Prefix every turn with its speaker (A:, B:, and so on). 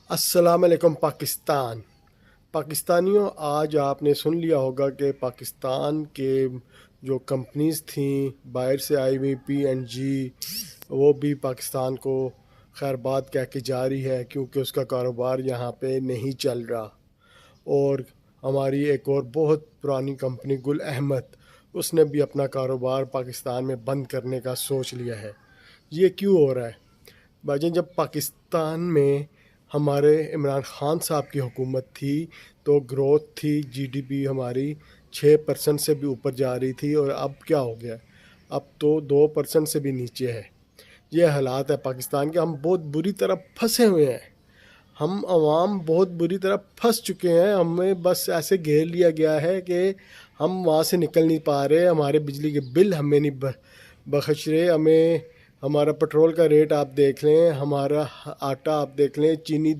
A: السلام علیکم پاکستان۔ پاکستانیوں، آج آپ نے سن لیا ہوگا کہ پاکستان کے جو کمپنیز تھیں باہر سے آئی ہوئی P&G، وہ بھی پاکستان کو خیر بات کہہ کے جا رہی ہے کیونکہ اس کا کاروبار یہاں پہ نہیں چل رہا۔ اور ہماری ایک اور بہت پرانی کمپنی گل احمد، اس نے بھی اپنا کاروبار پاکستان میں بند کرنے کا سوچ لیا ہے۔ یہ کیوں ہو رہا ہے؟ بھائی جان، جب پاکستان میں ہمارے عمران خان صاحب کی حکومت تھی تو گروتھ تھی، GDP ہماری 6% سے بھی اوپر جا رہی تھی، اور اب کیا ہو گیا؟ اب تو 2% سے بھی نیچے ہے۔ یہ حالات ہے پاکستان کے۔ ہم بہت بری طرح پھنسے ہوئے ہیں، ہم عوام بہت بری طرح پھنس چکے ہیں۔ ہمیں بس ایسے گھیر لیا گیا ہے کہ ہم وہاں سے نکل نہیں پا رہے۔ ہمارے بجلی کے بل ہمیں نہیں بخش رہے، ہمارا پٹرول کا ریٹ آپ دیکھ لیں، ہمارا آٹا آپ دیکھ لیں، چینی